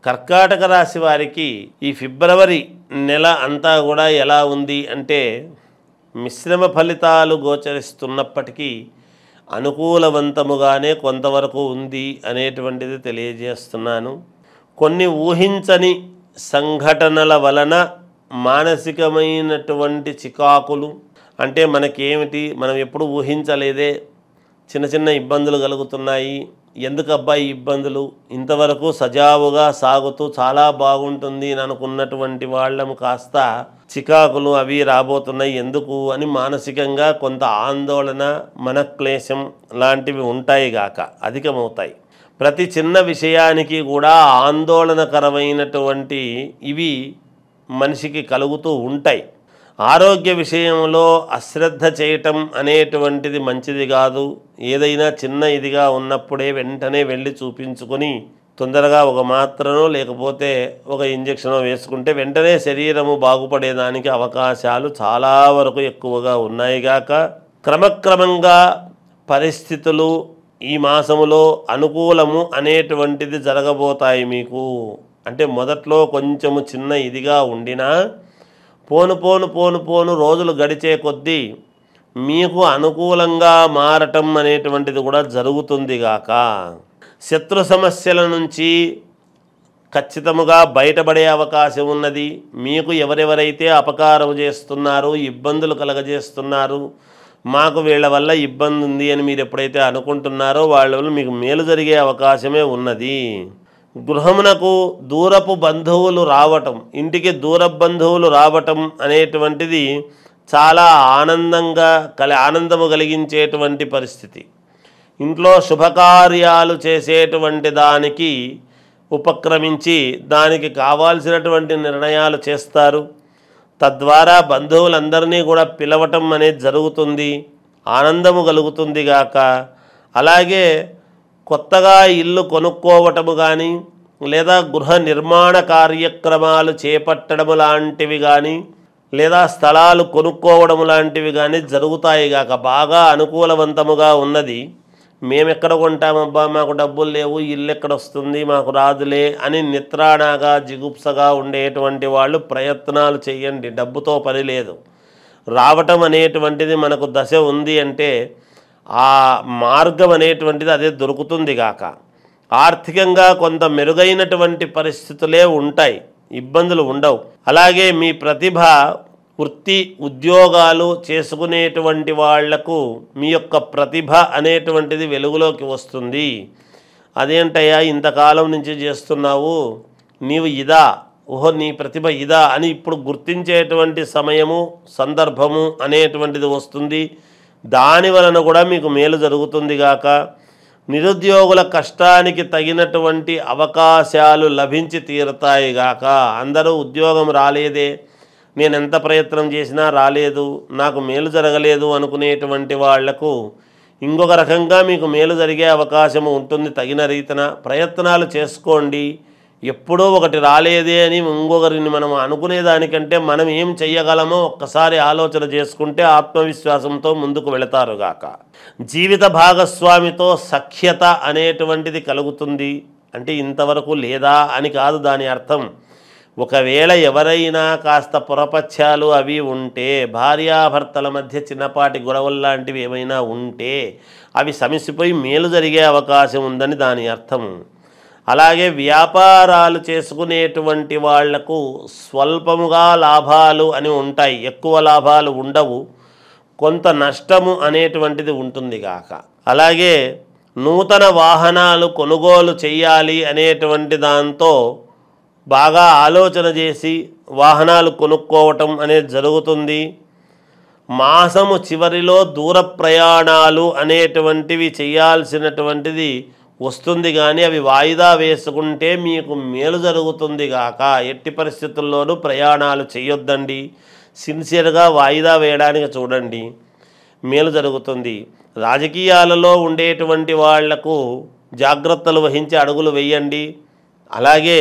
కర్కాటక రాశి వారికి ఈ ఫిబ్రవరి నెల అంతా కూడా ఎలా ఉంది అంటే మిశ్రమ ఫలితాలు గోచరిస్తున్నప్పటికీ అనుకూలవంతముగానే కొంతవరకు ఉంది అనేటువంటిది తెలియజేస్తున్నాను. కొన్ని ఊహించని సంఘటనల వలన మానసికమైనటువంటి చికాకులు, అంటే మనకేమిటి, మనం ఎప్పుడు ఊహించలేదే, చిన్న చిన్న ఇబ్బందులు కలుగుతున్నాయి, ఎందుకు అబ్బాయి ఇబ్బందులు, ఇంతవరకు సజావుగా సాగుతూ చాలా బాగుంటుంది అని అనుకున్నటువంటి వాళ్ళము కాస్త చికాకులు అవి రాబోతున్నాయి ఎందుకు అని మానసికంగా కొంత ఆందోళన, మనక్లేశం లాంటివి ఉంటాయి గాక అధికమవుతాయి. ప్రతి చిన్న విషయానికి కూడా ఆందోళనకరమైనటువంటి ఇవి మనిషికి కలుగుతూ ఉంటాయి. ఆరోగ్య విషయంలో అశ్రద్ధ చేయటం అనేటువంటిది మంచిది కాదు. ఏదైనా చిన్న ఇదిగా ఉన్నప్పుడే వెంటనే వెళ్ళి చూపించుకొని తొందరగా ఒక మాత్రనో లేకపోతే ఒక ఇంజెక్షనో వేసుకుంటే వెంటనే శరీరము బాగుపడేదానికి అవకాశాలు చాలా వరకు ఎక్కువగా ఉన్నాయి గాక క్రమక్రమంగా పరిస్థితులు ఈ మాసములో అనుకూలము అనేటువంటిది జరగబోతాయి మీకు. అంటే మొదట్లో కొంచెము చిన్న ఇదిగా ఉండినా పోను రోజులు గడిచే కొద్దీ మీకు అనుకూలంగా మారటం అనేటువంటిది కూడా జరుగుతుంది గాక శత్రు సమస్యల నుంచి ఖచ్చితంగా బయటపడే అవకాశం ఉన్నది. మీకు ఎవరెవరైతే అపకారం చేస్తున్నారు, ఇబ్బందులు కలగజేస్తున్నారు, మాకు వీళ్ళ వల్ల ఇబ్బంది ఉంది అని మీరు ఎప్పుడైతే అనుకుంటున్నారో వాళ్ళ వల్ల మీకు మేలు జరిగే అవకాశమే ఉన్నది. గృహమునకు దూరపు బంధువులు రావటం, ఇంటికి దూర బంధువులు రావటం అనేటువంటిది చాలా ఆనందము కలిగించేటువంటి పరిస్థితి. ఇంట్లో శుభకార్యాలు చేసేటువంటి దానికి ఉపక్రమించి దానికి కావాల్సినటువంటి నిర్ణయాలు చేస్తారు. తద్వారా బంధువులందరినీ కూడా పిలవటం అనేది జరుగుతుంది, ఆనందము కలుగుతుంది గాక అలాగే కొత్తగా ఇల్లు కొనుక్కోవటము కానీ లేదా గృహ నిర్మాణ కార్యక్రమాలు చేపట్టడము లాంటివి కానీ లేదా స్థలాలు కొనుక్కోవడం లాంటివి కానీ జరుగుతాయి గాక బాగా అనుకూలవంతముగా ఉన్నది. మేమెక్కడ కొంటామబ్బా, మాకు డబ్బులు లేవు, ఇల్లు ఎక్కడ వస్తుంది, మాకు రాదులే అని నిత్రాణగా జిగుప్సగా ఉండేటువంటి వాళ్ళు ప్రయత్నాలు చేయండి. డబ్బుతో పని లేదు. రావటం అనేటువంటిది మనకు దశ ఉంది అంటే ఆ మార్గం అనేటువంటిది అదే దొరుకుతుంది గాక ఆర్థికంగా కొంత మెరుగైనటువంటి పరిస్థితులే ఉంటాయి, ఇబ్బందులు ఉండవు. అలాగే మీ ప్రతిభ, వృత్తి ఉద్యోగాలు చేసుకునేటువంటి వాళ్లకు మీ యొక్క ప్రతిభ అనేటువంటిది వెలుగులోకి వస్తుంది. అదేంటయ్యా ఇంతకాలం నుంచి చేస్తున్నావు, నీవు ఇదా, ఓహో నీ ప్రతిభ ఇదా అని ఇప్పుడు గుర్తించేటువంటి సమయము సందర్భము అనేటువంటిది వస్తుంది. దాని వలన కూడా మీకు మేలు జరుగుతుంది గాక నిరుద్యోగుల కష్టానికి తగినటువంటి అవకాశాలు లభించి తీరుతాయి గాక. అందరూ ఉద్యోగం రాలేదే, నేను ఎంత ప్రయత్నం చేసినా రాలేదు, నాకు మేలు జరగలేదు అనుకునేటువంటి వాళ్లకు ఇంకొక రకంగా మీకు మేలు జరిగే అవకాశం ఉంటుంది. తగిన రీతిన ప్రయత్నాలు చేసుకోండి. ఎప్పుడో ఒకటి రాలేదే అని ఇంకొకరిని మనం అనుకునేదానికంటే మనం ఏం చెయ్యగలమో ఒక్కసారి ఆలోచన చేసుకుంటే ఆత్మవిశ్వాసంతో ముందుకు వెళతారుగాక. జీవిత భాగస్వామితో సఖ్యత అనేటువంటిది కలుగుతుంది. అంటే ఇంతవరకు లేదా అని కాదు దాని అర్థం. ఒకవేళ ఎవరైనా కాస్త పొరపత్యాలు అవి ఉంటే, భార్యాభర్తల మధ్య చిన్నపాటి గొడవలు లాంటివి ఏమైనా ఉంటే అవి సమసిపోయి మేలు జరిగే అవకాశం ఉందని దాని అర్థం. అలాగే వ్యాపారాలు చేసుకునేటువంటి వాళ్లకు స్వల్పముగా లాభాలు అని ఉంటాయి, ఎక్కువ లాభాలు ఉండవు, కొంత నష్టము అనేటువంటిది ఉంటుంది గాక. అలాగే నూతన వాహనాలు కొనుగోలు చేయాలి అనేటువంటి దాంతో బాగా ఆలోచన చేసి వాహనాలు కొనుక్కోవటం అనేది జరుగుతుంది. మాసము చివరిలో దూర ప్రయాణాలు అనేటువంటివి చేయాల్సినటువంటిది వస్తుంది, కానీ అవి వాయిదా వేసుకుంటే మీకు మేలు జరుగుతుంది గాక. ఎట్టి పరిస్థితుల్లోనూ ప్రయాణాలు చేయొద్దండి, సిన్సియర్గా వాయిదా వేయడానికి చూడండి, మేలు జరుగుతుంది. రాజకీయాలలో ఉండేటువంటి వాళ్లకు జాగ్రత్తలు వహించి అడుగులు వేయండి. అలాగే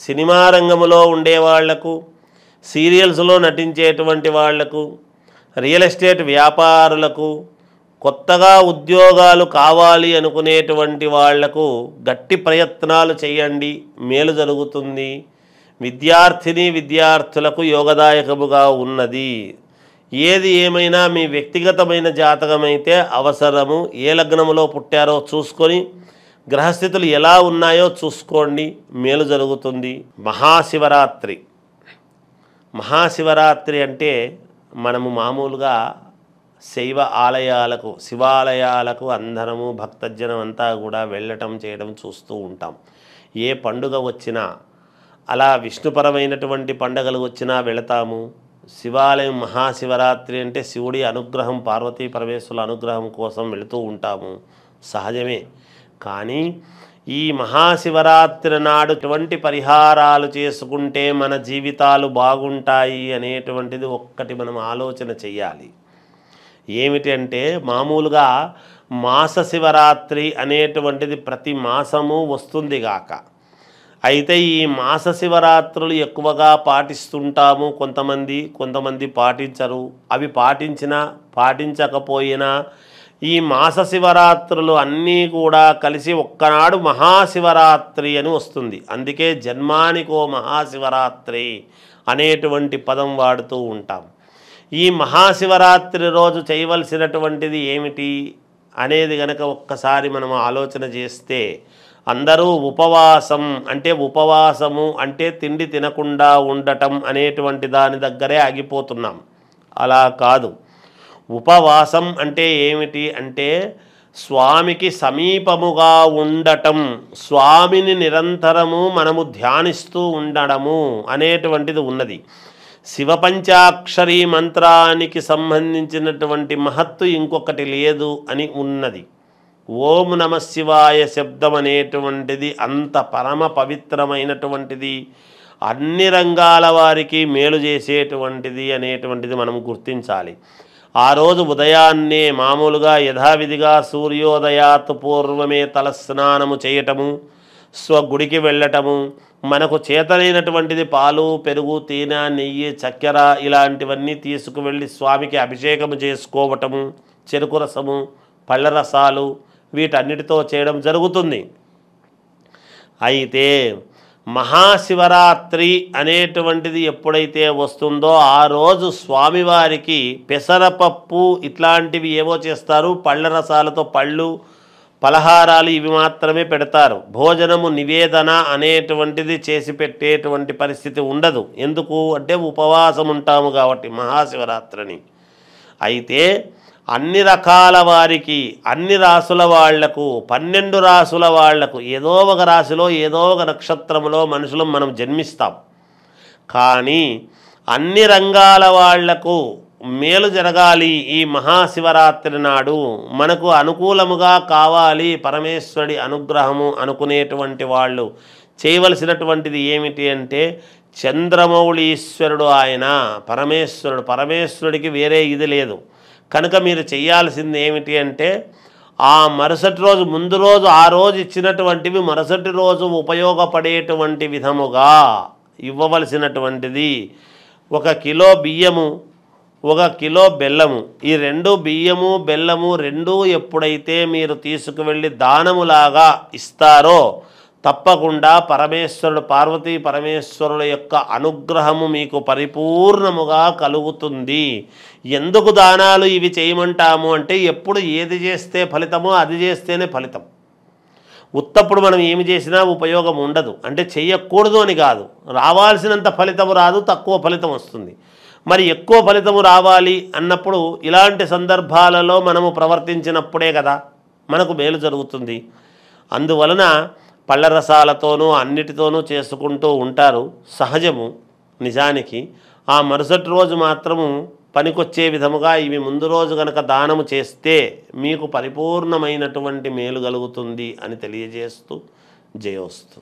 సినిమా రంగంలో ఉండేవాళ్లకు, సీరియల్స్లో నటించేటువంటి వాళ్లకు, రియల్ ఎస్టేట్ వ్యాపారులకు, కొత్తగా ఉద్యోగాలు కావాలి అనుకునేటువంటి వాళ్లకు గట్టి ప్రయత్నాలు చేయండి, మేలు జరుగుతుంది. విద్యార్థులకు యోగదాయకముగా ఉన్నది. ఏది ఏమైనా మీ వ్యక్తిగతమైన జాతకమైతే అవసరము. ఏ లగ్నములో పుట్టారో చూసుకొని గ్రహస్థితులు ఎలా ఉన్నాయో చూసుకోండి, మేలు జరుగుతుంది. మహాశివరాత్రి అంటే మనము మామూలుగా శివాలయాలకు అందరము భక్తజనం అంతా కూడా వెళ్ళటం చేయడం చూస్తూ ఉంటాం. ఏ పండుగ వచ్చినా, అలా విష్ణుపరమైనటువంటి పండుగలు వచ్చినా వెళతాము. శివాలయం మహాశివరాత్రి అంటే శివుడి అనుగ్రహం, పార్వతీ పరమేశ్వరుల అనుగ్రహం కోసం వెళుతూ ఉంటాము, సహజమే. కానీ ఈ మహాశివరాత్రి నాడు ఎటువంటి పరిహారాలు చేసుకుంటే మన జీవితాలు బాగుంటాయి అనేటువంటిది ఒక్కటి మనం ఆలోచన చెయ్యాలి. ఏమిటి అంటే, మామూలుగా మాస శివరాత్రి అనేటువంటిది ప్రతి మాసము వస్తుంది గాక. అయితే ఈ మాస శివరాత్రులు ఎక్కువగా పాటిస్తుంటాము కొంతమంది పాటించరు. అవి పాటించకపోయినా ఈ మాస శివరాత్రులు అన్నీ కూడా కలిసి ఒక్కనాడు మహాశివరాత్రి అని వస్తుంది. అందుకే జన్మానికో మహాశివరాత్రి అనేటువంటి పదం వాడుతూ ఉంటాం. ఈ మహాశివరాత్రి రోజు చేయవలసినటువంటిది ఏమిటి అనేది గనక ఒక్కసారి మనం ఆలోచన చేస్తే, అందరూ ఉపవాసము అంటే తిండి తినకుండా ఉండటం అనేటువంటి దాని దగ్గరే ఆగిపోతున్నాం. అలా కాదు. ఉపవాసం అంటే ఏమిటి అంటే స్వామికి సమీపముగా ఉండటం, స్వామిని నిరంతరము మనము ధ్యానిస్తూ ఉండడము అనేటువంటిది ఉన్నది. శివపంచాక్షరీ మంత్రానికి సంబంధించినటువంటి మహత్తు ఇంకొకటి లేదు అని ఉన్నది. ఓం నమః శివాయ శబ్దం అనేటువంటిది అంత పరమ పవిత్రమైనటువంటిది, అన్ని రంగాల వారికి మేలు చేసేటువంటిది అనేటువంటిది మనం గుర్తించాలి. ఆ రోజు ఉదయాన్నే మామూలుగా యథావిధిగా సూర్యోదయాత్ పూర్వమే తలస్నానము చేయటము, స్వగుడికి వెళ్ళటము, మనకు చేతనైనటువంటిది పాలు, పెరుగు, తేనె, నెయ్యి, చక్కెర ఇలాంటివన్నీ తీసుకువెళ్ళి స్వామికి అభిషేకము చేసుకోవటము, చెరుకు రసము, పళ్ళ రసాలు వీటన్నిటితో చేయడం జరుగుతుంది. అయితే మహాశివరాత్రి అనేటువంటిది ఎప్పుడైతే వస్తుందో ఆ రోజు స్వామివారికి పెసరపప్పు ఇట్లాంటివి ఏవో చేస్తారు. పళ్ళ రసాలతో పళ్ళు, పలహారాలు ఇవి మాత్రమే పెడతారు. భోజనము నివేదన అనేటువంటిది చేసి పెట్టేటువంటి పరిస్థితి ఉండదు. ఎందుకు అంటే ఉపవాసం ఉంటాము కాబట్టి మహాశివరాత్రిని. అయితే అన్ని రకాల వారికి, అన్ని రాసుల వాళ్లకు, 12 రాసుల వాళ్లకు ఏదో ఒక రాశిలో ఏదో ఒక నక్షత్రములో మనుషులు మనం జన్మిస్తాం. కానీ అన్ని రంగాల వాళ్లకు మేలు జరగాలి. ఈ మహాశివరాత్రి నాడు మనకు అనుకూలముగా కావాలి పరమేశ్వరుడి అనుగ్రహము అనుకునేటువంటి వాళ్ళు చేయవలసినటువంటిది ఏమిటి అంటే, చంద్రమౌళీశ్వరుడు ఆయన పరమేశ్వరుడికి వేరే ఇది లేదు. కనుక మీరు చేయాల్సింది ఏమిటి అంటే, ఆ మరుసటి రోజు ముందు రోజు ఆ రోజు ఇచ్చినటువంటివి మరుసటి రోజు ఉపయోగపడేటువంటి విధముగా ఇవ్వవలసినటువంటిది 1 కిలో బియ్యము, 1 కిలో బెల్లము. ఈ 2 బియ్యము బెల్లము 2 ఎప్పుడైతే మీరు తీసుకువెళ్ళి దానములాగా ఇస్తారో తప్పకుండా పార్వతీ పరమేశ్వరుల యొక్క అనుగ్రహము మీకు పరిపూర్ణముగా కలుగుతుంది. ఎందుకు దానాలు ఇవి చేయమంటాము అంటే, ఎప్పుడు ఏది చేస్తే ఫలితమో అది చేస్తేనే ఫలితం. ఉత్తప్పుడు మనం ఏమి చేసినా ఉపయోగం ఉండదు. అంటే చెయ్యకూడదు అని కాదు, రావాల్సినంత ఫలితము రాదు, తక్కువ ఫలితం వస్తుంది. మరి ఎక్కువ ఫలితము రావాలి అన్నప్పుడు ఇలాంటి సందర్భాలలో మనము ప్రవర్తించినప్పుడే కదా మనకు మేలు జరుగుతుంది. అందువలన పళ్ళ రసాలతోనూ అన్నిటితోనూ చేసుకుంటూ ఉంటారు, సహజము. నిజానికి ఆ మరుసటి రోజు మాత్రము పనికొచ్చే విధముగా ఇవి ముందు రోజు గనక దానము చేస్తే మీకు పరిపూర్ణమైనటువంటి మేలు కలుగుతుంది అని తెలియజేస్తూ జయోస్తు.